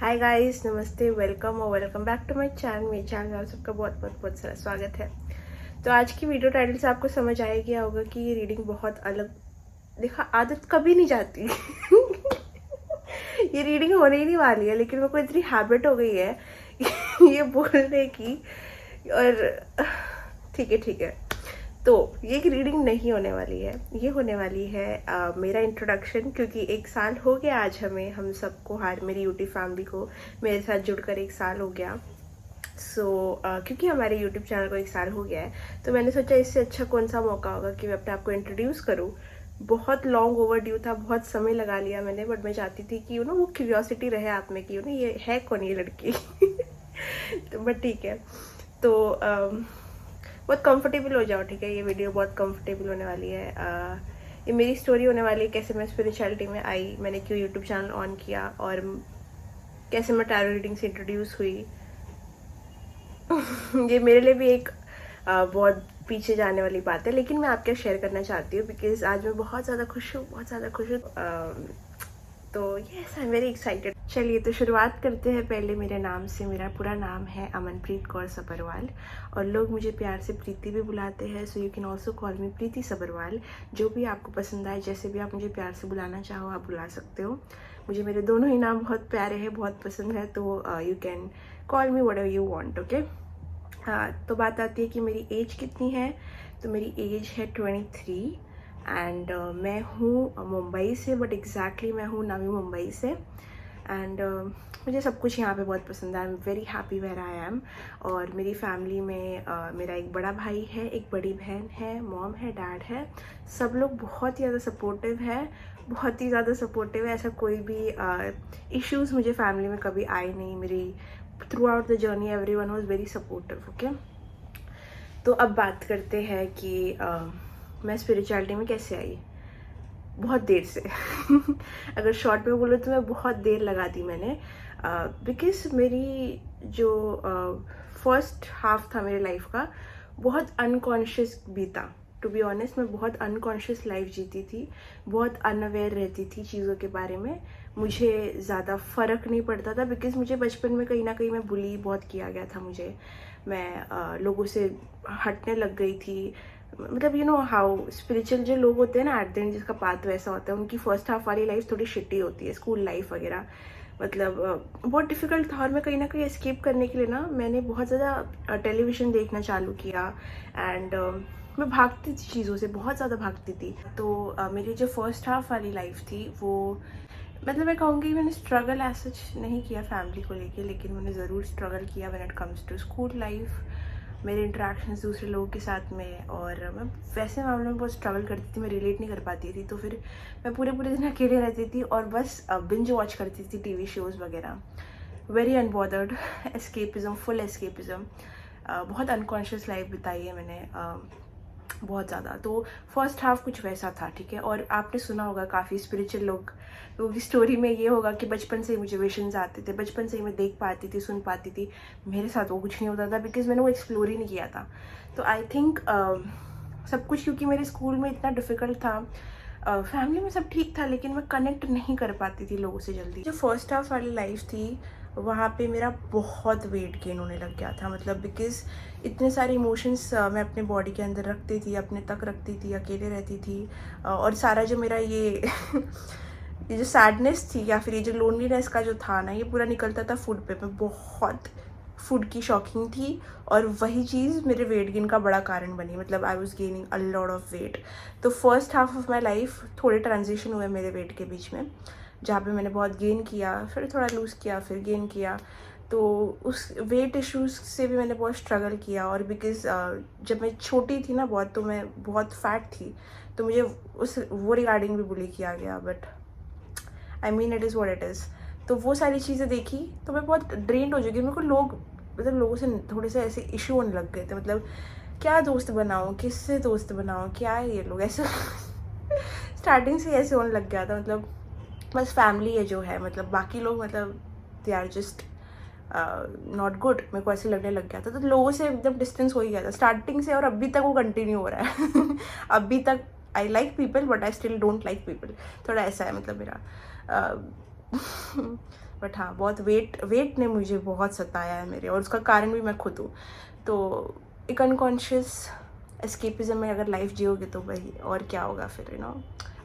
हाय guys, नमस्ते, welcome और welcome back to my channel. मेरे चैनल में आप सबका बहुत बहुत बहुत सारा स्वागत है। तो आज की वीडियो टाइटल से आपको समझ आया गया होगा कि ये रीडिंग बहुत अलग, देखा आदत कभी नहीं जाती। ये रीडिंग होने ही नहीं वाली है, लेकिन मेरे को इतनी हैबिट हो गई है ये बोलने की। और ठीक है। तो ये एक रीडिंग नहीं होने वाली है, ये होने वाली है मेरा इंट्रोडक्शन, क्योंकि 1 साल हो गया आज हम सबको, मेरी यूट्यूब फैमिली को मेरे साथ जुड़कर 1 साल हो गया। क्योंकि हमारे यूट्यूब चैनल को 1 साल हो गया है, तो मैंने सोचा इससे अच्छा कौन सा मौका होगा कि मैं अपने आप को इंट्रोड्यूस करूँ। बहुत लॉन्ग ओवर ड्यू था, बहुत समय लगा लिया मैंने, बट मैं चाहती थी कि वो क्यूरियोसिटी रहे आप में कि ये है कौन ये लड़की। तो बट ठीक है। तो बहुत कंफर्टेबल हो जाओ, ठीक है। ये वीडियो बहुत कंफर्टेबल होने वाली है। ये मेरी स्टोरी होने वाली है, कैसे मैं स्पिरिचुअलिटी में आई, मैंने क्यों यूट्यूब चैनल ऑन किया, और कैसे मैं टैरो रीडिंग से इंट्रोड्यूस हुई। ये मेरे लिए भी एक बहुत पीछे जाने वाली बात है, लेकिन मैं आपके शेयर करना चाहती हूँ बिकॉज आज मैं बहुत ज़्यादा खुश हूँ, बहुत ज़्यादा खुश हूँ। तो yes, I am very excited. चलिए तो शुरुआत करते हैं पहले मेरे नाम से। मेरा पूरा नाम है अमनप्रीत कौर सबरवाल, और लोग मुझे प्यार से प्रीति भी बुलाते हैं, so you can also call me Preeti Sabharwal. जो भी आपको पसंद आए, जैसे भी आप मुझे प्यार से बुलाना चाहो आप बुला सकते हो। मुझे मेरे दोनों ही नाम बहुत प्यारे हैं, बहुत पसंद है, तो you can call me whatever you want, okay. हाँ, तो बात आती है कि मेरी एज कितनी है। तो मेरी एज है 23 एंड मैं हूँ मुंबई से, बट एग्जैक्टली मैं हूँ नवी मुंबई से। एंड मुझे सब कुछ यहाँ पे बहुत पसंद है। I am very happy where I am. और मेरी फैमिली में मेरा एक बड़ा भाई है, एक बड़ी बहन है, मॉम है, डैड है। सब लोग बहुत ही ज़्यादा सपोर्टिव है, बहुत ही ज़्यादा सपोर्टिव है। ऐसा कोई भी इश्यूज़ मुझे फैमिली में कभी आए नहीं। मेरी through out the journey everyone was very supportive, okay. तो अब बात करते हैं कि मैं स्पिरिचुअलिटी में कैसे आई। बहुत देर से। अगर शॉर्ट में बोलो तो मैं बहुत देर लगा दी मैंने, बिकॉज मेरी जो फर्स्ट हाफ था मेरे लाइफ का बहुत अनकॉन्शियस बीता। टू बी ऑनेस्ट, मैं बहुत अनकॉन्शियस लाइफ जीती थी, बहुत अनअवेयर रहती थी चीज़ों के बारे में। मुझे ज़्यादा फ़र्क नहीं पड़ता था, बिकॉज मुझे बचपन में कहीं ना कहीं मैं बुली बहुत किया गया था। मैं लोगों से हटने लग गई थी। मतलब यू नो हाउ स्पिरिचुअल जो लोग होते हैं ना, एट द एंड जिसका पाथ वैसा होता है, उनकी फर्स्ट हाफ वाली लाइफ थोड़ी शिट्टी होती है, स्कूल लाइफ वगैरह। मतलब बहुत डिफिकल्ट था, और मैं कहीं ना कहीं एस्केप करने के लिए ना मैंने बहुत ज़्यादा टेलीविज़न देखना चालू किया। एंड मैं भागती थी चीज़ों से, बहुत ज़्यादा भागती थी। तो मेरी जो फर्स्ट हाफ वाली लाइफ थी वो, मतलब मैं कहूँगी मैंने स्ट्रगल एज सच नहीं किया फैमिली को लेके, लेकिन मैंने ज़रूर स्ट्रगल किया when it comes to school life, मेरे इंटरेक्शंस दूसरे लोगों के साथ में। और मैं वैसे मामलों में बहुत स्ट्रगल करती थी, मैं रिलेट नहीं कर पाती थी। तो फिर मैं पूरे पूरे दिन अकेले रहती थी और बस बिंज वॉच करती थी टीवी शोज़ वगैरह। Very unbothered, escapism, full escapism. बहुत अनकॉन्शियस लाइफ बिताई है मैंने, बहुत ज़्यादा। तो फर्स्ट हाफ कुछ वैसा था, ठीक है। और आपने सुना होगा काफ़ी स्पिरिचुअल लोग की स्टोरी में ये होगा कि बचपन से ही मुझे विजन्स आते थे, बचपन से ही मैं देख पाती थी, सुन पाती थी। मेरे साथ वो कुछ नहीं होता था, बिकॉज मैंने वो एक्सप्लोर ही नहीं किया था। तो आई थिंक सब कुछ क्योंकि मेरे स्कूल में इतना डिफ़िकल्ट था, फैमिली में सब ठीक था, लेकिन मैं कनेक्ट नहीं कर पाती थी लोगों से जल्दी। जो फर्स्ट हाफ वाली लाइफ थी वहाँ पे मेरा बहुत वेट गेन होने लग गया था, मतलब बिकॉज इतने सारे इमोशंस मैं अपने बॉडी के अंदर रखती थी, अपने तक रखती थी, अकेले रहती थी। और सारा जो मेरा ये ये जो सैडनेस थी या फिर ये जो लोनलीनेस का जो था ना, ये पूरा निकलता था फूड पे। मैं बहुत फूड की शौकीन थी, और वही चीज़ मेरे वेट गेन का बड़ा कारण बनी। मतलब I was gaining a lot of weight. तो first half of my life थोड़े ट्रांजिशन हुए मेरे वेट के बीच में, जहाँ पे मैंने बहुत गेन किया, फिर थोड़ा लूज़ किया, फिर गेन किया। तो उस वेट इश्यूज़ से भी मैंने बहुत स्ट्रगल किया। और बिकॉज़ जब मैं छोटी थी ना बहुत, तो मैं बहुत फैट थी, तो मुझे वो रिगार्डिंग भी बुली किया गया। But I mean it is what it is. तो वो सारी चीज़ें देखी तो मैं बहुत ड्रेन्ड हो चुकी। मेरे को मतलब लोगों से थोड़े से ऐसे इशू होने लग गए थे। मतलब क्या दोस्त बनाऊँ, किससे दोस्त बनाऊँ, क्या है ये लोग ऐसे। स्टार्टिंग से ऐसे होने लग गया था। मतलब बस फैमिली है जो है, मतलब बाकी लोग मतलब they are just not good, मेरे को ऐसे लगने लग गया था। तो लोगों से एकदम डिस्टेंस हो ही गया था स्टार्टिंग से, और अभी तक वो कंटिन्यू हो रहा है। अभी तक I like people but I still don't like people, थोड़ा ऐसा है मतलब मेरा। बट हाँ, बहुत वेट ने मुझे बहुत सताया है मेरे, और उसका कारण भी मैं खुद हूँ। तो एक अनकॉन्शियस एस्केपिज्म में अगर लाइफ जियोगे तो भाई और क्या होगा फिर,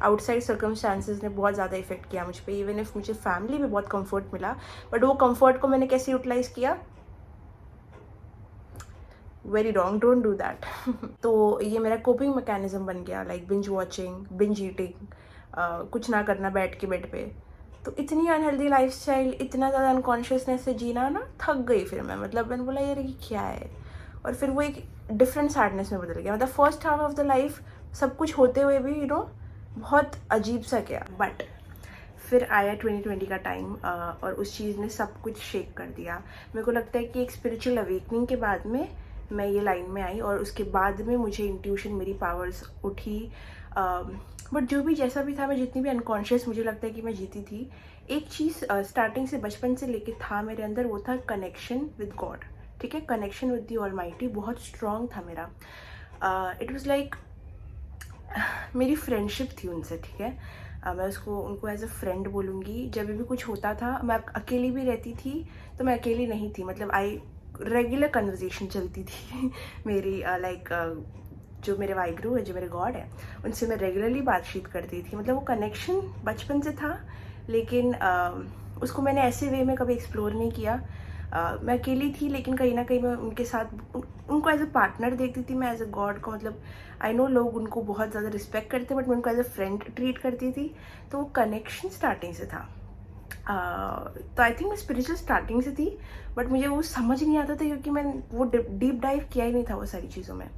आउटसाइड सर्कमस्टांसेस ने बहुत ज़्यादा इफेक्ट किया मुझ पर। इवन इफ मुझे फैमिली में बहुत कंफर्ट मिला, बट वो कंफर्ट को मैंने कैसे यूटिलाइज़ किया, very wrong, don't do that. तो ये मेरा कोपिंग मैकेनिज्म बन गया, like binge watching, binge eating, कुछ ना करना बैठ के बेड पे। तो इतनी अनहेल्दी लाइफस्टाइल, इतना ज़्यादा अनकॉन्शियसनेस से जीना ना, थक गई फिर मैं। मतलब मैंने बोला यार ये क्या है, और फिर वो एक डिफरेंट सैडनेस में बदल गया। मतलब first half of the life सब कुछ होते हुए भी बहुत अजीब सा गया। बट फिर आया 2020 का टाइम, और उस चीज़ ने सब कुछ शेक कर दिया। मेरे को लगता है कि एक स्पिरिचुअल अवेकनिंग के बाद में मैं ये लाइन में आई, और उसके बाद में मुझे इंट्यूशन, मेरी पावर्स उठी। बट जो भी जैसा भी था, मैं जितनी भी अनकॉन्शियस मुझे लगता है कि मैं जीती थी, एक चीज़ स्टार्टिंग से, बचपन से लेके था मेरे अंदर, वो था कनेक्शन विद गॉड। ठीक है, कनेक्शन विद दी ऑलमाइटी बहुत स्ट्रॉन्ग था मेरा। इट वॉज लाइक मेरी फ्रेंडशिप थी उनसे। ठीक है, मैं उनको एज अ फ्रेंड बोलूँगी। जब भी कुछ होता था, मैं अकेली भी रहती थी तो मैं अकेली नहीं थी, मतलब रेगुलर कन्वर्जेशन चलती थी मेरी, लाइक जो मेरे वाहिगुरु है, जो मेरे गॉड है, उनसे मैं रेगुलरली बातचीत करती थी। मतलब वो कनेक्शन बचपन से था, लेकिन उसको मैंने ऐसे वे में कभी एक्सप्लोर नहीं किया। मैं अकेली थी, लेकिन कहीं ना कहीं मैं उनके साथ उनको एज अ पार्टनर देखती थी, मैं एज अ गॉड को। मतलब आई नो लोग उनको बहुत ज़्यादा रिस्पेक्ट करते, बट मैं उनको एज अ फ्रेंड ट्रीट करती थी। तो वो कनेक्शन स्टार्टिंग से था। तो आई थिंक मैं स्पिरिचुअल स्टार्टिंग से थी, बट मुझे वो समझ नहीं आता था, क्योंकि मैं वो डीप डाइव किया ही नहीं था वो सारी चीज़ों में।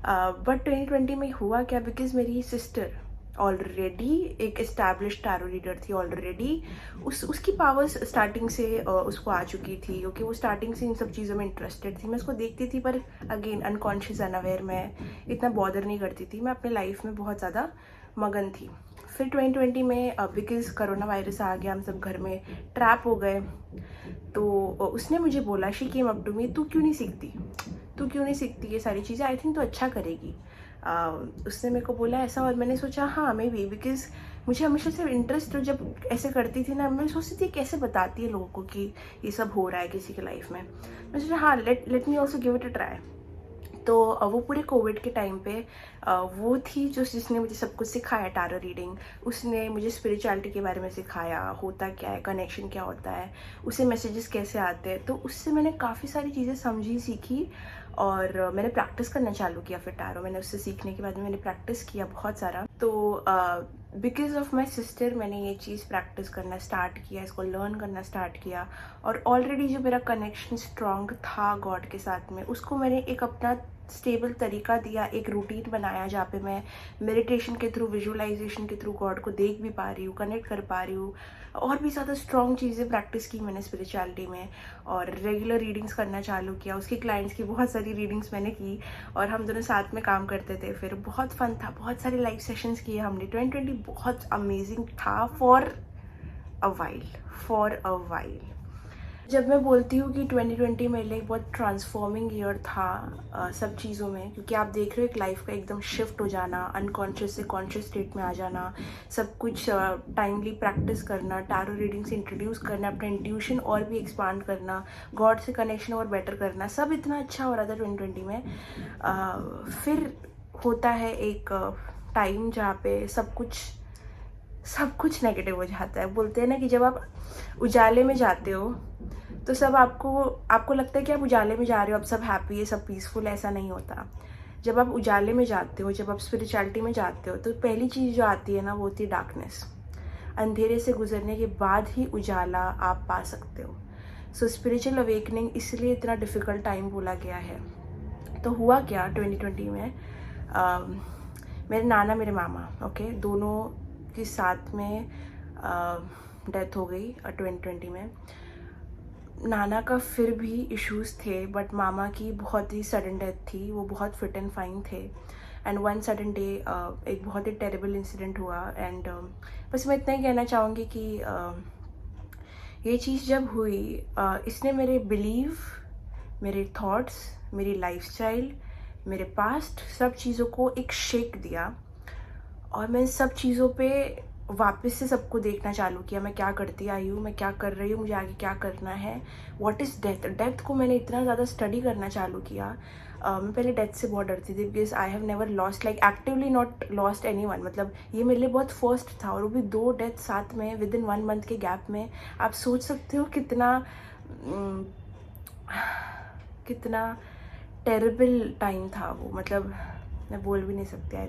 बट 2020 में हुआ क्या, बिकॉज मेरी सिस्टर ऑलरेडी एक एस्टैब्लिश टैरो रीडर थी ऑलरेडी। उसकी पावर्स स्टार्टिंग से उसको आ चुकी थी, क्योंकि वो स्टार्टिंग से इन सब चीज़ों में इंटरेस्टेड थी। मैं उसको देखती थी, पर अगेन अनकॉन्शियस, अनअवेयर, मैं इतना बॉदर नहीं करती थी। मैं अपने लाइफ में बहुत ज़्यादा मगन थी। फिर 2020 में बिकॉज कोरोना वायरस आ गया, हम सब घर में ट्रैप हो गए। तो उसने मुझे बोला, she came up to me, तू क्यों नहीं सीखती ये सारी चीज़ें, आई थिंक तो अच्छा करेगी। उसने मेरे को बोला ऐसा, और मैंने सोचा हाँ मे बी, बिकॉज मुझे हमेशा से इंटरेस्ट, जब ऐसे करती थी ना, मैं सोचती थी कैसे बताती है लोगों को कि ये सब हो रहा है किसी के लाइफ में। मैं सोचा हाँ, let me also give it a try. तो वो पूरे कोविड के टाइम पे वो थी जिसने मुझे सब कुछ सिखाया, टैरो रीडिंग। उसने मुझे स्पिरिचुअलिटी के बारे में सिखाया, होता क्या है, कनेक्शन क्या होता है, उसे मैसेजेस कैसे आते हैं। तो उससे मैंने काफ़ी सारी चीज़ें समझी, सीखी, और मैंने प्रैक्टिस करना चालू किया। फिर टैरो मैंने उससे सीखने के बाद में मैंने प्रैक्टिस किया बहुत सारा। तो बिकॉज ऑफ माई सिस्टर मैंने ये चीज़ प्रैक्टिस करना स्टार्ट किया, इसको लर्न करना स्टार्ट किया। और ऑलरेडी जो मेरा कनेक्शन स्ट्रॉन्ग था गॉड के साथ में, उसको मैंने एक अपना स्टेबल तरीका दिया, एक रूटीन बनाया, जहाँ पे मैं मेडिटेशन के थ्रू, विजुअलाइजेशन के थ्रू गॉड को देख भी पा रही हूँ, कनेक्ट कर पा रही हूँ। और भी ज़्यादा स्ट्रॉन्ग चीज़ें प्रैक्टिस की मैंने स्पिरिचुअलिटी में, और रेगुलर रीडिंग्स करना चालू किया। उसके क्लाइंट्स की बहुत सारी रीडिंग्स मैंने की, और हम दोनों साथ में काम करते थे। फिर बहुत फन था, बहुत सारे लाइव सेशंस किए हमने। 2020 बहुत अमेजिंग था फॉर अ वाइल। जब मैं बोलती हूँ कि 2020 मेरे लिए बहुत ट्रांसफॉर्मिंग ईयर था सब चीज़ों में, क्योंकि आप देख रहे हो एक लाइफ का एकदम शिफ्ट हो जाना, अनकॉन्शियस से कॉन्शियस स्टेट में आ जाना, सब कुछ टाइमली प्रैक्टिस करना, टैरो रीडिंग से इंट्रोड्यूस करना, अपना इंट्यूशन और भी एक्सपांड करना, गॉड से कनेक्शन और बेटर करना, सब इतना अच्छा हो रहा था 2020 में। फिर होता है एक टाइम जहाँ पे सब कुछ नेगेटिव हो जाता है। बोलते हैं ना कि जब आप उजाले में जाते हो तो सब आपको लगता है कि आप उजाले में जा रहे हो, अब सब हैप्पी है, सब पीसफुल है। ऐसा नहीं होता। जब आप उजाले में जाते हो, जब आप स्पिरिचुअलिटी में जाते हो, तो पहली चीज़ जो आती है ना, वो होती है डार्कनेस। अंधेरे से गुजरने के बाद ही उजाला आप पा सकते हो। सो स्पिरिचुअल अवेकनिंग इसलिए इतना डिफ़िकल्ट टाइम बोला गया है। तो हुआ क्या 2020 में, मेरे नाना, मेरे मामा, ओके, दोनों के साथ में डेथ हो गई 2020 में। नाना का फिर भी इश्यूज थे, बट मामा की बहुत ही सडन डेथ थी। वो बहुत फिट एंड फाइन थे, एंड वन सडन डे एक बहुत ही टेरेबल इंसिडेंट हुआ। एंड बस मैं इतना ही कहना चाहूँगी कि ये चीज़ जब हुई, इसने मेरे बिलीव, मेरे थॉट्स, मेरी लाइफस्टाइल, मेरे पास्ट, सब चीज़ों को एक शेक दिया। और मैं सब चीज़ों पे वापस से सबको देखना चालू किया, मैं क्या करती आई हूँ, मैं क्या कर रही हूँ, मुझे आगे क्या करना है, व्हाट इज़ डेथ। डेथ को मैंने इतना ज़्यादा स्टडी करना चालू किया। मैं पहले डेथ से बहुत डरती थी because I have never lost, like actively not lost anyone, मतलब ये मेरे लिए बहुत फर्स्ट था, और वो भी 2 डेथ साथ में विद इन 1 मंथ के गैप में। आप सोच सकते हो कितना टेरेबल टाइम था वो, मतलब मैं बोल भी नहीं सकती। आई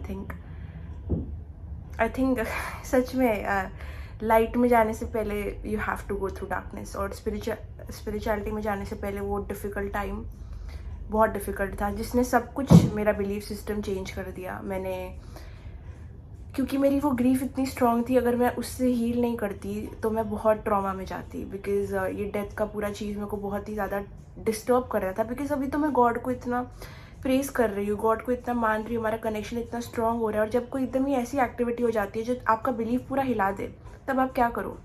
थिंक सच में लाइट में जाने से पहले you have to go through darkness, और स्पिरिचुअलिटी में जाने से पहले वो डिफ़िकल्ट टाइम बहुत डिफ़िकल्ट था, जिसने सब कुछ मेरा बिलीफ सिस्टम चेंज कर दिया। क्योंकि मेरी वो ग्रीफ इतनी स्ट्रॉन्ग थी, अगर मैं उससे हील नहीं करती तो मैं बहुत ट्रॉमा में जाती, बिकॉज ये डेथ का पूरा चीज़ मेरे को बहुत ही ज़्यादा डिस्टर्ब कर रहा था। बिकॉज अभी तो मैं गॉड को इतना प्रेस कर रही हूँ, गॉड को इतना मान रही हूँ, हमारा कनेक्शन इतना स्ट्रॉन्ग हो रहा है, और जब कोई एकदम ही ऐसी एक्टिविटी हो जाती है जो आपका बिलीफ पूरा हिला दे, तब आप क्या करो,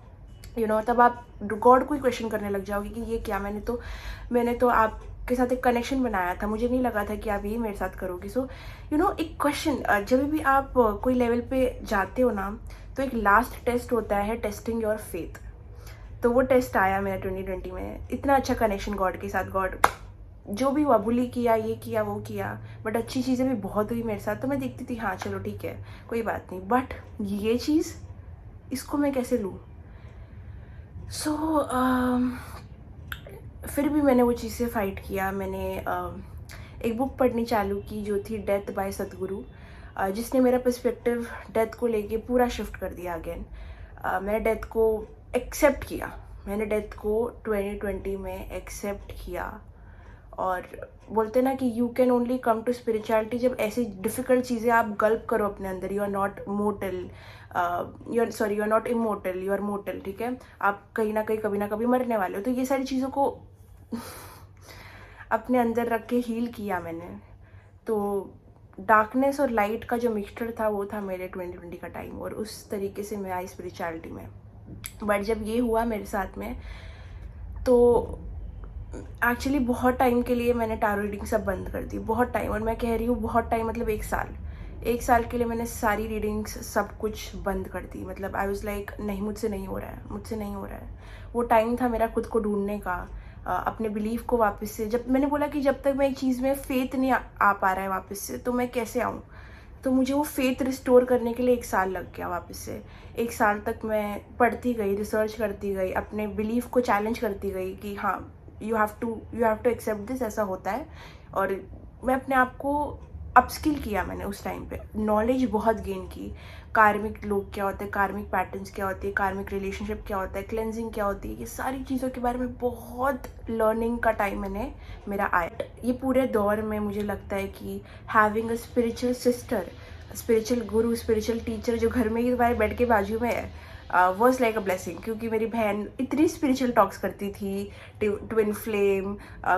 तब आप गॉड को ही क्वेश्चन करने लग जाओगे कि ये क्या, मैंने तो आपके साथ एक कनेक्शन बनाया था, मुझे नहीं लगा था कि आप ये मेरे साथ करोगे। सो एक क्वेश्चन, जब भी आप कोई लेवल पे जाते हो ना, तो एक लास्ट टेस्ट होता है, टेस्टिंग योर फेथ। तो वो टेस्ट आया मेरा 2020 में, इतना अच्छा कनेक्शन गॉड के साथ। गॉड जो भी हुआ, बुली किया, ये किया, वो किया, बट अच्छी चीज़ें भी बहुत हुई मेरे साथ, तो मैं देखती थी हाँ चलो ठीक है कोई बात नहीं, बट ये चीज़, इसको मैं कैसे लूँ। सो फिर भी मैंने वो चीज़ से फाइट किया। मैंने एक बुक पढ़नी चालू की जो थी डेथ बाय सतगुरु, जिसने मेरा पर्सपेक्टिव डेथ को लेके पूरा शिफ्ट कर दिया अगेन। मैंने डेथ को एक्सेप्ट किया, मैंने डेथ को 2020 में एक्सेप्ट किया। और बोलते ना कि you can only come to spirituality जब ऐसी डिफ़िकल्ट चीज़ें आप गल्प करो अपने अंदर। You are not mortal, you are not immortal, you are mortal, ठीक है। आप कहीं ना कहीं कभी ना कभी मरने वाले हो। तो ये सारी चीज़ों को अपने अंदर रख के हील किया मैंने। तो डार्कनेस और लाइट का जो मिक्सचर था वो था मेरे 2020 का टाइम, और उस तरीके से मैं आई स्पिरिचुअलिटी में। बट जब ये हुआ मेरे साथ में, तो एक्चुअली बहुत टाइम के लिए मैंने टारो रीडिंग सब बंद कर दी, बहुत टाइम। और मैं कह रही हूँ बहुत टाइम, मतलब 1 साल के लिए मैंने सारी रीडिंग्स सब कुछ बंद कर दी। मतलब आई वाज लाइक नहीं, मुझसे नहीं हो रहा है। वो टाइम था मेरा खुद को ढूंढने का, अपने बिलीफ को वापस से। जब मैंने बोला कि जब तक मैं एक चीज़ में फेथ नहीं आ पा रहा है वापस से, तो मैं कैसे आऊँ। तो मुझे वो फेथ रिस्टोर करने के लिए 1 साल लग गया वापस से। 1 साल तक मैं पढ़ती गई, रिसर्च करती गई, अपने बिलीफ को चैलेंज करती गई कि हाँ you have to accept this, ऐसा होता है। और मैं अपने आप को अपस्किल किया मैंने उस टाइम पे, नॉलेज बहुत गेन की। कार्मिक लोग क्या होते हैं, कार्मिक पैटर्न्स क्या होती है, कार्मिक रिलेशनशिप क्या होता है, क्लेंजिंग क्या होती है, ये सारी चीज़ों के बारे में बहुत लर्निंग का टाइम मेरा आया। ये पूरे दौर में मुझे लगता है कि having a spiritual sister, spiritual Guru, spiritual teacher जो घर में ही तुम्हारे बेड के बाजू में है, वॉज लाइक अ ब्लेसिंग। क्योंकि मेरी बहन इतनी स्पिरिचुअल टॉक्स करती थी, ट्विन फ्लेम,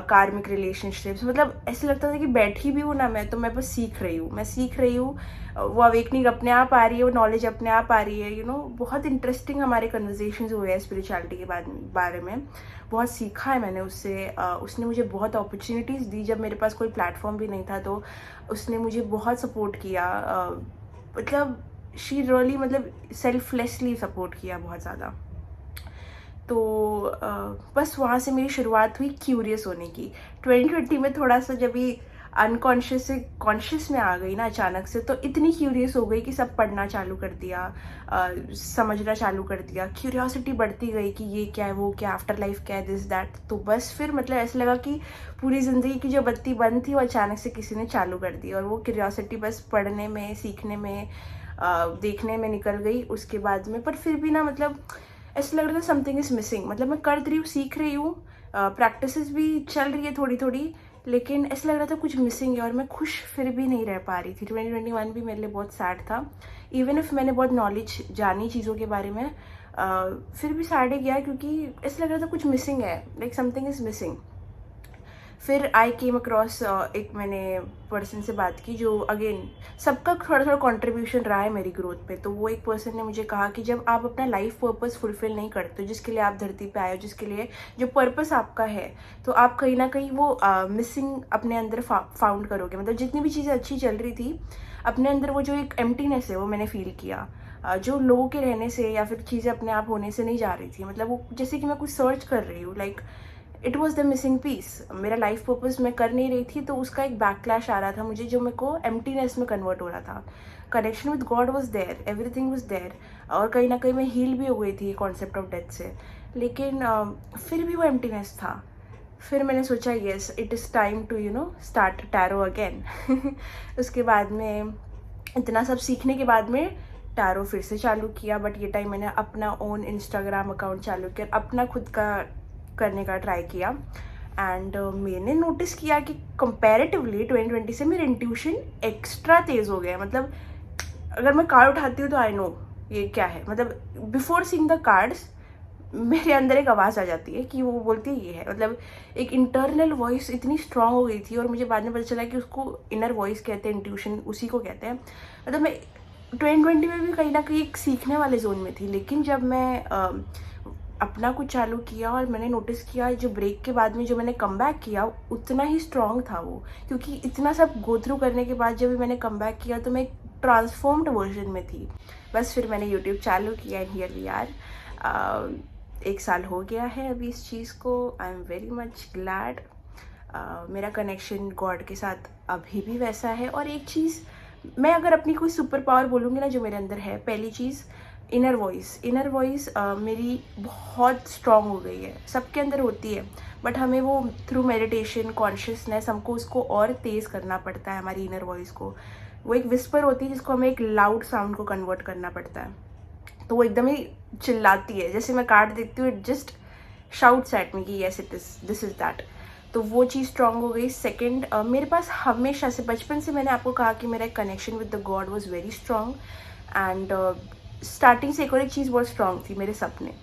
कार्मिक रिलेशनशिप्स, मतलब ऐसे लगता था कि बैठी भी हूँ ना मैं, तो मैं बस सीख रही हूँ। वो अवेकनिंग अपने आप आ रही है, वो नॉलेज अपने आप आ रही है। बहुत इंटरेस्टिंग हमारे कन्वर्जेशंस हुए हैं स्पिरिचुअलिटी के बारे में। बहुत सीखा है मैंने उससे। उसने मुझे बहुत अपॉर्चुनिटीज़ दी जब मेरे पास कोई प्लेटफॉर्म भी नहीं था, तो उसने मुझे बहुत सपोर्ट किया। मतलब शी रियली, मतलब सेल्फलेसली सपोर्ट किया बहुत ज़्यादा। तो बस वहाँ से मेरी शुरुआत हुई क्यूरियस होने की। 2020 में थोड़ा सा जब भी अनकॉन्शियस से कॉन्शियस में आ गई ना अचानक से, तो इतनी क्यूरियस हो गई कि सब पढ़ना चालू कर दिया, समझना चालू कर दिया। क्यूरियोसिटी बढ़ती गई कि ये क्या है, वो क्या, आफ्टर लाइफ क्या है, दिस दैट। तो बस फिर मतलब ऐसा लगा कि पूरी ज़िंदगी की जो बत्ती बंद थी वो अचानक से किसी ने चालू कर दी, और वो क्यूरियोसिटी बस पढ़ने में, सीखने में, देखने में निकल गई उसके बाद में। पर फिर भी ना, मतलब ऐसा लग रहा था समथिंग इज़ मिसिंग। मतलब मैं कर रही हूँ, सीख रही हूँ, प्रैक्टिसेस भी चल रही है थोड़ी थोड़ी, लेकिन ऐसा लग रहा था कुछ मिसिंग है, और मैं खुश फिर भी नहीं रह पा रही थी। 2021 भी मेरे लिए बहुत सैड था। इवन इफ मैंने बहुत नॉलेज जानी चीज़ों के बारे में, फिर भी सैड ही गया, क्योंकि ऐसा लग रहा था कुछ मिसिंग है, लाइक समथिंग इज़ मिसिंग। फिर आई केम अक्रॉस, एक मैंने पर्सन से बात की जो अगेन सबका थोड़ा थोड़ा कंट्रीब्यूशन रहा है मेरी ग्रोथ पे। तो वो एक पर्सन ने मुझे कहा कि जब आप अपना लाइफ पर्पस फुलफिल नहीं करते, जिसके लिए आप धरती पे आए हो, जिसके लिए जो पर्पस आपका है, तो आप कहीं ना कहीं वो मिसिंग अपने अंदर फाउंड करोगे। मतलब जितनी भी चीज़ें अच्छी चल रही थी अपने अंदर, वो जो एक एम्प्टीनेस है वो मैंने फील किया। जो लोगों के रहने से या फिर चीज़ें अपने आप होने से नहीं जा रही थी। मतलब वो जैसे कि मैं कुछ सर्च कर रही हूँ, like it was the missing piece. मेरा लाइफ पर्पज मैं कर नहीं रही थी, तो उसका एक बैकक्लैश आ रहा था मुझे, जो मेरे को एम्प्टीनेस में कन्वर्ट हो रहा था। Connection with God was there, everything was there, और कहीं ना कहीं मैं हील भी हो गई थी कॉन्सेप्ट ऑफ डेथ से, लेकिन फिर भी वो एम्प्टीनेस था। फिर मैंने सोचा yes, it is time to start tarot again. उसके बाद में इतना सब सीखने के बाद में टैरो फिर से चालू किया, बट ये टाइम मैंने अपना ओन इंस्टाग्राम अकाउंट चालू किया, अपना खुद का करने का ट्राई किया। एंड मैंने नोटिस किया कि कंपैरेटिवली 2020 से मेरा इंट्यूशन एक्स्ट्रा तेज़ हो गया। मतलब अगर मैं कार्ड उठाती हूँ तो आई नो ये क्या है, मतलब बिफोर सीइंग द कार्ड्स मेरे अंदर एक आवाज़ आ जाती है कि वो बोलती है ये है। मतलब एक इंटरनल वॉइस इतनी स्ट्रांग हो गई थी, और मुझे बाद में पता चला कि उसको इनर वॉइस कहते हैं, इंट्यूशन उसी को कहते हैं। मतलब मैं 2020 में भी कहीं ना कहीं एक सीखने वाले जोन में थी, लेकिन जब मैं अपना कुछ चालू किया और मैंने नोटिस किया जो ब्रेक के बाद में जो मैंने कम बैक किया उतना ही स्ट्रांग था वो, क्योंकि इतना सब गो थ्रू करने के बाद जब भी मैंने कम बैक किया तो मैं एक ट्रांसफॉर्म्ड वर्जन में थी। बस फिर मैंने यूट्यूब चालू किया एंड हियर वी आर। 1 साल हो गया है अभी इस चीज़ को। आई एम वेरी मच ग्लैड। मेरा कनेक्शन गॉड के साथ अभी भी वैसा है। और एक चीज़ मैं अगर अपनी कोई सुपर पावर बोलूँगी ना जो मेरे अंदर है, पहली चीज़ इनर वॉइस। इनर वॉइस मेरी बहुत स्ट्रांग हो गई है, सबके अंदर होती है, बट हमें वो थ्रू मेडिटेशन कॉन्शियसनेस हमको उसको और तेज़ करना पड़ता है। हमारी इनर वॉइस को, वो एक विस्पर होती है जिसको हमें एक लाउड साउंड को कन्वर्ट करना पड़ता है। तो वो एकदम ही चिल्लाती है, जैसे मैं कार्ड देखती हूँ it just shouts at me कि yes it is this is that. तो वो चीज़ स्ट्रांग हो गई। सेकंड, मेरे पास हमेशा से बचपन से मैंने आपको कहा कि मेरा connection with the God was very strong. And starting से एक और एक चीज़ बहुत स्ट्रांग थी, मेरे सपने,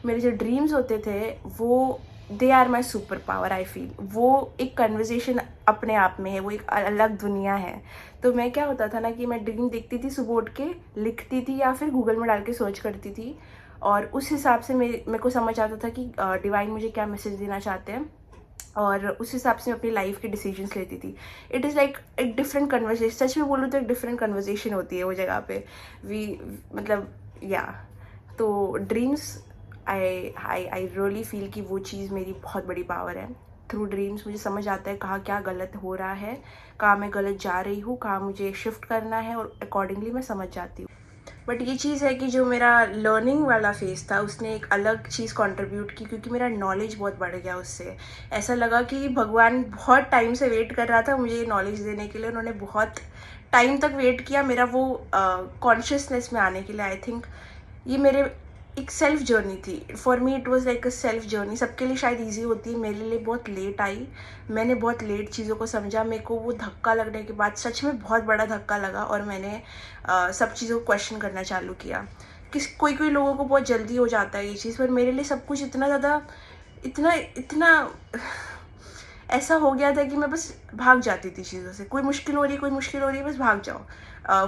मेरे जो ड्रीम्स होते थे वो they are my super power. I feel वो एक कन्वर्जेशन अपने आप में है, वो एक अलग दुनिया है। तो मैं क्या होता था ना कि मैं ड्रीम देखती थी, सुबह उठ के लिखती थी या फिर गूगल में डाल के सर्च करती थी, और उस हिसाब से मेरे को समझ आता था कि डिवाइन मुझे क्या मैसेज देना चाहते हैं, और उस हिसाब से मैं अपनी लाइफ के डिसीजंस लेती थी। इट इज़ लाइक एक डिफरेंट कन्वर्सेशन, सच में बोलूँ तो एक डिफरेंट कन्वर्सेशन होती है वो जगह पे। मतलब या तो ड्रीम्स, आई रियली फील कि वो चीज़ मेरी बहुत बड़ी पावर है। थ्रू ड्रीम्स मुझे समझ आता है कहाँ क्या गलत हो रहा है, कहाँ मैं गलत जा रही हूँ, कहाँ मुझे शिफ्ट करना है, और अकॉर्डिंगली मैं समझ जाती हूँ। बट ये चीज़ है कि जो मेरा लर्निंग वाला फेज़ था उसने एक अलग चीज़ कंट्रीब्यूट की, क्योंकि मेरा नॉलेज बहुत बढ़ गया उससे। ऐसा लगा कि भगवान बहुत टाइम से वेट कर रहा था मुझे ये नॉलेज देने के लिए, उन्होंने बहुत टाइम तक वेट किया मेरा वो कॉन्शियसनेस में आने के लिए। आई थिंक ये मेरे एक सेल्फ जर्नी थी। For me it was like a self journey. सबके लिए शायद ईजी होती है, मेरे लिए बहुत लेट आई। मैंने बहुत लेट चीज़ों को समझा। मेरे को वो धक्का लगने के बाद सच में बहुत बड़ा धक्का लगा, और मैंने सब चीज़ों को क्वेश्चन करना चालू किया। कोई कोई लोगों को बहुत जल्दी हो जाता है ये चीज़, पर मेरे लिए सब कुछ इतना ज़्यादा इतना इतना ऐसा हो गया था कि मैं बस भाग जाती थी चीज़ों से। कोई मुश्किल हो रही है बस भाग जाओ।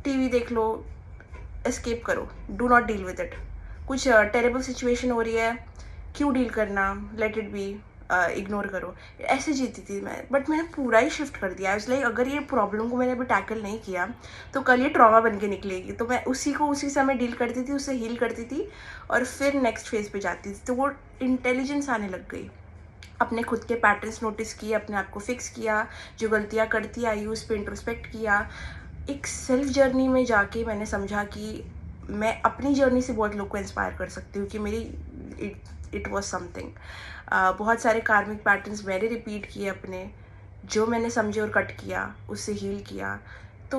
टीवी देख लो, एस्केप करो, do not deal with it. कुछ टेरेबल सिचुएशन हो रही है, क्यों डील करना, लेट इट बी, इग्नोर करो। ऐसे जीती थी मैं, बट मैंने पूरा ही शिफ्ट कर दिया। इसलिए अगर ये प्रॉब्लम को मैंने अभी टैकल नहीं किया तो कल ये ट्रॉमा बन के निकलेगी। तो मैं उसी को उसी समय डील करती थी, उससे हील करती थी, और फिर नेक्स्ट फेज पे जाती थी। तो वो इंटेलिजेंस आने लग गई। अपने खुद के पैटर्न्स नोटिस किए, अपने आप को फिक्स किया, जो गलतियाँ करती आई उस पर इंट्रोस्पेक्ट किया। एक सेल्फ जर्नी में जाके मैंने समझा कि मैं अपनी जर्नी से बहुत लोग को इंस्पायर कर सकती हूँ, कि मेरी इट वॉज समथिंग। बहुत सारे कार्मिक पैटर्न्स मैंने रिपीट किए अपने, जो मैंने समझे और कट किया, उससे हील किया। तो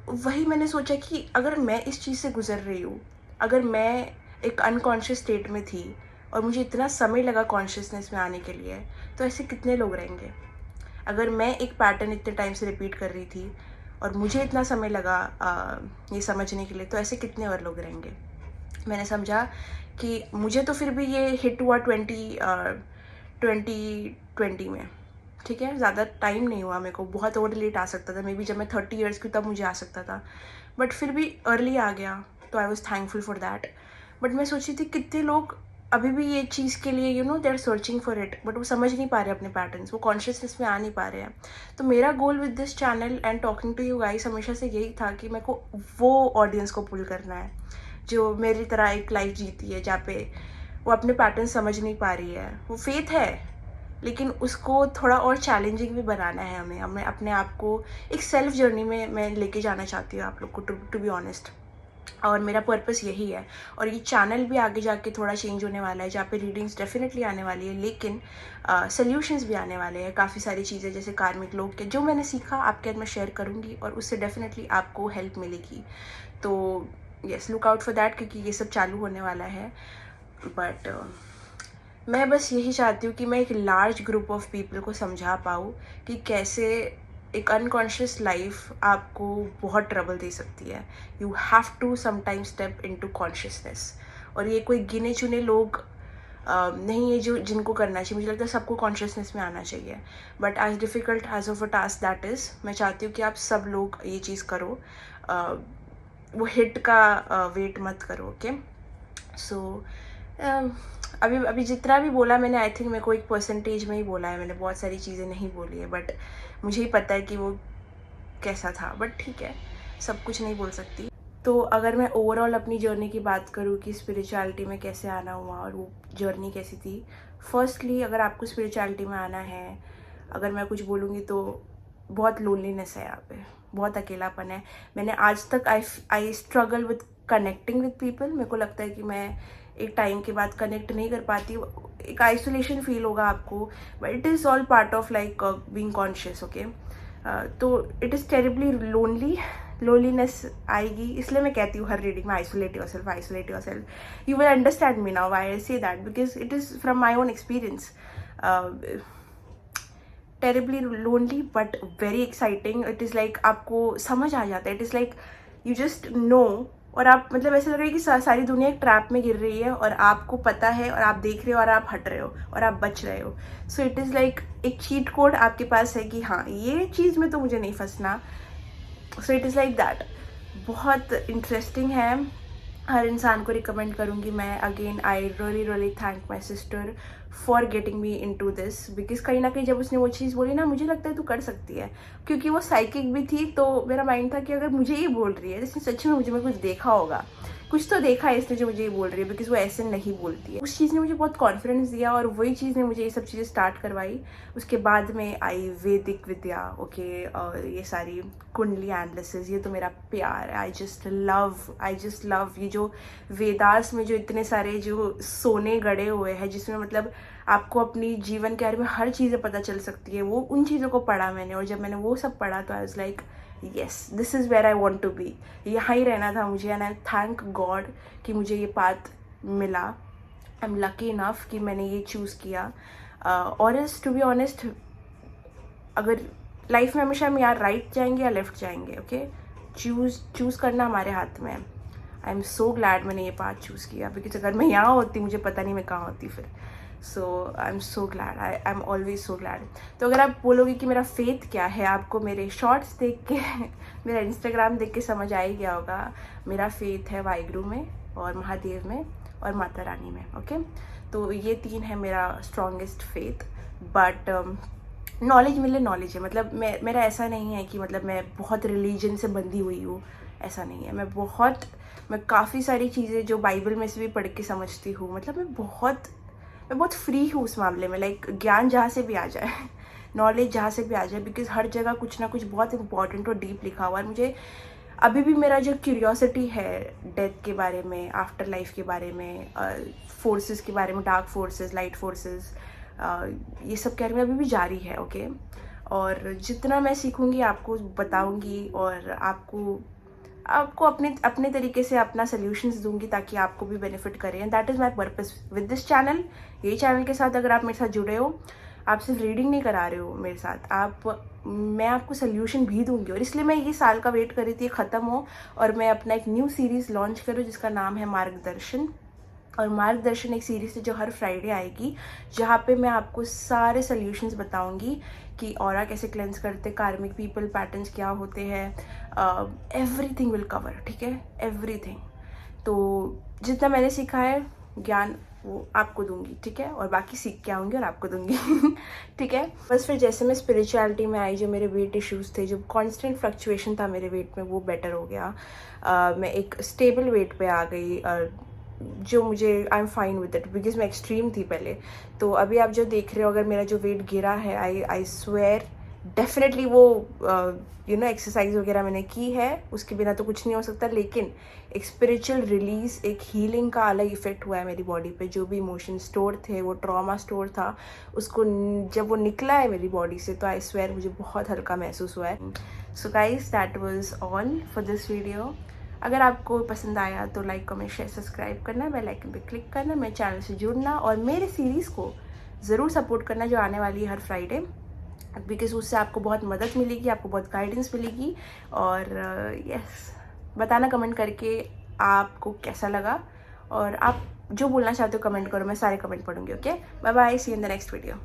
वही मैंने सोचा कि अगर मैं इस चीज़ से गुजर रही हूँ, अगर मैं एक अनकॉन्शियस स्टेट में थी और मुझे इतना समय लगा कॉन्शियसनेस में आने के लिए, तो ऐसे कितने लोग रहेंगे। अगर मैं एक पैटर्न इतने टाइम से रिपीट कर रही थी और मुझे इतना समय लगा ये समझने के लिए, तो ऐसे कितने और लोग रहेंगे। मैंने समझा कि मुझे तो फिर भी ये हिट हुआ 2020 में, ठीक है, ज़्यादा टाइम नहीं हुआ मेरे को। बहुत और लेट आ सकता था, मे बी जब मैं 30 ईयर्स की तब मुझे आ सकता था, बट फिर भी अर्ली आ गया, तो I was thankful for that. But मैं सोची थी कितने लोग अभी भी ये चीज़ के लिए they are searching for it, but वो समझ नहीं पा रहे अपने पैटर्न्स, वो कॉन्शियसनेस में आ नहीं पा रहे हैं। तो मेरा goal with this channel and talking to you guys हमेशा से यही था कि मेरे को वो ऑडियंस को पुल करना है जो मेरी तरह एक लाइफ जीती है, जहाँ पे वो अपने पैटर्न समझ नहीं पा रही है। वो फेथ है, लेकिन उसको थोड़ा और चैलेंजिंग भी बनाना है हमें अपने आप को एक सेल्फ जर्नी में मैं लेके जाना चाहती हूँ आप लोग को, टू बी ऑनेस्ट। और मेरा पर्पस यही है। और ये चैनल भी आगे जाके थोड़ा चेंज होने वाला है, जहाँ पे रीडिंग्स डेफिनेटली आने वाली है, लेकिन सॉल्यूशंस भी आने वाले हैं। काफ़ी सारी चीज़ें जैसे कार्मिक लोग के जो मैंने सीखा आपके साथ मैं शेयर करूँगी, और उससे डेफिनेटली आपको हेल्प मिलेगी। तो yes, look out for that, क्योंकि ये सब चालू होने वाला है। बट मैं बस यही चाहती हूँ कि मैं एक लार्ज ग्रुप ऑफ पीपल को समझा पाऊँ कि कैसे एक अनकॉन्शियस लाइफ आपको बहुत ट्रबल दे सकती है। You have to sometime step into consciousness. और ये कोई गिने चुने लोग नहीं है जो जिनको करना चाहिए। मुझे लगता है सबको कॉन्शियसनेस में आना चाहिए, but as difficult as of a task that is, मैं चाहती हूँ कि आप सब लोग ये चीज़ करो। वो हिट का वेट मत करो, ओके। सो अभी जितना भी बोला मैंने, आई थिंक मेरे को एक परसेंटेज में ही बोला है, मैंने बहुत सारी चीज़ें नहीं बोली है, बट मुझे ही पता है कि वो कैसा था। बट ठीक है, सब कुछ नहीं बोल सकती। तो अगर मैं ओवरऑल अपनी जर्नी की बात करूँ कि स्पिरिचुअलिटी में कैसे आना हुआ और वो जर्नी कैसी थी, फर्स्टली अगर आपको स्पिरिचुअलिटी में आना है, अगर मैं कुछ बोलूँगी तो बहुत लोनलीनेस है यहाँ पे, बहुत अकेलापन है। मैंने आज तक I struggle with connecting with people. मेरे को लगता है कि मैं एक टाइम के बाद कनेक्ट नहीं कर पाती, एक आइसोलेशन फील होगा आपको, but it is all part of like being conscious, okay. तो इट इज़ टेरिबली लोनलीनेस आएगी, इसलिए मैं कहती हूँ हर रीडिंग में isolate yourself, isolate yourself. You will understand me now why I say that, because it is from my own experience. Terribly lonely but very exciting. It is like आपको समझ आ जाता है, it is like you just know, और आप मतलब ऐसा लग रहा है कि सारी दुनिया एक ट्रैप में गिर रही है और आपको पता है, और आप देख रहे हो और आप हट रहे हो और आप बच रहे हो। सो इट इज़ लाइक एक चीट कोड आपके पास है कि हाँ, ये चीज़ में तो मुझे नहीं फंसना। So it is like that. बहुत इंटरेस्टिंग है, हर इंसान को रिकमेंड करूँगी मैं। Again I really thank my sister for getting me into this, because कहीं ना कहीं जब उसने वो चीज़ बोली ना, मुझे लगता है तू कर सकती है, क्योंकि वो साइकिक भी थी। तो मेरा माइंड था कि अगर मुझे ये बोल रही है, इसने सच में मुझे में कुछ देखा होगा, कुछ तो देखा है इसने जो मुझे ये बोल रही है, बिकॉज वो ऐसे नहीं बोलती है। उस चीज़ ने मुझे बहुत कॉन्फिडेंस दिया, और वही चीज़ ने मुझे ये सब चीज़ें स्टार्ट करवाई। उसके बाद में आई वैदिक विद्या, ओके, और ये सारी कुंडली एनालिसिस, ये तो मेरा प्यार है। आई जस्ट लव ये जो वेदास में जो इतने सारे जो सोने गड़े हुए हैं, जिसमें मतलब आपको अपनी जीवन के बारे में हर चीज़ें पता चल सकती है, वो उन चीज़ों को पढ़ा मैंने। और जब मैंने वो सब पढ़ा तो I was like yes, this is where I want to be, यहाँ ही रहना था मुझे। एंड आई थैंक गॉड कि मुझे ये पाथ मिला। आई एम लकी इनफ कि मैंने ये चूज़ किया। और इज टू बी ऑनेस्ट, अगर लाइफ में हमेशा हम यार राइट जाएंगे या लेफ्ट जाएंगे, ओके, चूज़ करना हमारे हाथ में है। आई एम सो ग्लैड मैंने ये पाथ चूज़ किया, बिकॉज अगर मैं यहाँ होती मुझे पता नहीं मैं कहाँ होती फिर। So I am so glad, I am always so glad. तो अगर आप बोलोगे कि मेरा फेथ क्या है, आपको मेरे शॉर्ट्स देख के मेरा इंस्टाग्राम देख के समझ आ ही गया होगा। मेरा फेथ है वाहिगुरु में, और महादेव में, और माता रानी में, ओके। तो ये तीन है मेरा स्ट्रॉन्गेस्ट फेथ। बट नॉलेज मिले नॉलेज है, मतलब मेरा ऐसा नहीं है कि मतलब मैं बहुत रिलीजन से बंधी हुई हूँ, ऐसा नहीं है। मैं काफ़ी सारी चीज़ें जो बाइबल में से भी पढ़ के समझती हूँ, मतलब मैं बहुत फ्री हूँ उस मामले में। लाइक ज्ञान जहाँ से भी आ जाए, नॉलेज जहाँ से भी आ जाए, बिकॉज हर जगह कुछ ना कुछ बहुत इंपॉर्टेंट और डीप लिखा हुआ है। मुझे अभी भी मेरा जो क्यूरियोसिटी है डेथ के बारे में, आफ्टर लाइफ के बारे में, फोर्सेस के बारे में, डार्क फोर्सेस, लाइट फोर्सेस, ये सब के बारे में अभी भी जारी है, ओके। और जितना मैं सीखूंगी आपको बताऊंगी, और आपको अपने तरीके से अपना सोल्यूशंस दूंगी, ताकि आपको भी बेनिफिट करें। And that is my purpose with this channel. ये चैनल के साथ अगर आप मेरे साथ जुड़े हो, आप सिर्फ रीडिंग नहीं करा रहे हो मेरे साथ, मैं आपको सोल्यूशन भी दूंगी। और इसलिए मैं ये साल का वेट कर रही थी ख़त्म हो, और मैं अपना एक न्यू सीरीज़ लॉन्च करूँ जिसका नाम है मार्गदर्शन। और मार्गदर्शन एक सीरीज़ है जो हर फ्राइडे आएगी, जहाँ पे मैं आपको सारे सोल्यूशंस बताऊंगी कि ऑरा कैसे क्लेंस करते, कार्मिक पीपल पैटर्न्स क्या होते हैं, एवरीथिंग विल कवर, ठीक है, एवरीथिंग। तो जितना मैंने सीखा है, ज्ञान वो आपको दूंगी, ठीक है, और बाकी सीख के आऊँगी और आपको दूंगी ठीक है। बस फिर जैसे मैं स्पिरिचुअलिटी में आई, जो मेरे वेट इश्यूज़ थे, जो कॉन्स्टेंट फ्लक्चुएशन था मेरे वेट में, वो बेटर हो गया। मैं एक स्टेबल वेट पे आ गई, जो मुझे I am fine with it, because मैं एक्सट्रीम थी पहले। तो अभी आप जो देख रहे हो, अगर मेरा जो वेट गिरा है, आई स्वेयर डेफिनेटली वो एक्सरसाइज वगैरह मैंने की है, उसके बिना तो कुछ नहीं हो सकता। लेकिन एक स्पिरिचुअल रिलीज, एक हीलिंग का अलग इफेक्ट हुआ है मेरी बॉडी पे। जो भी इमोशन स्टोर थे, वो ट्रॉमा स्टोर था, उसको जब वो निकला है मेरी बॉडी से, तो आई स्वेयर मुझे बहुत हल्का महसूस हुआ है। So guys, that was all for this video. अगर आपको पसंद आया तो लाइक, कमेंट, शेयर, सब्सक्राइब करना, बेल आइकन पे क्लिक करना, मेरे चैनल से जुड़ना और मेरे सीरीज़ को ज़रूर सपोर्ट करना जो आने वाली है हर फ्राइडे, बिकॉज उससे आपको बहुत मदद मिलेगी, आपको बहुत गाइडेंस मिलेगी। और यस, बताना कमेंट करके आपको कैसा लगा, और आप जो बोलना चाहते हो कमेंट करो, मैं सारे कमेंट पढ़ूंगी। Okay, bye bye, see you in the next video.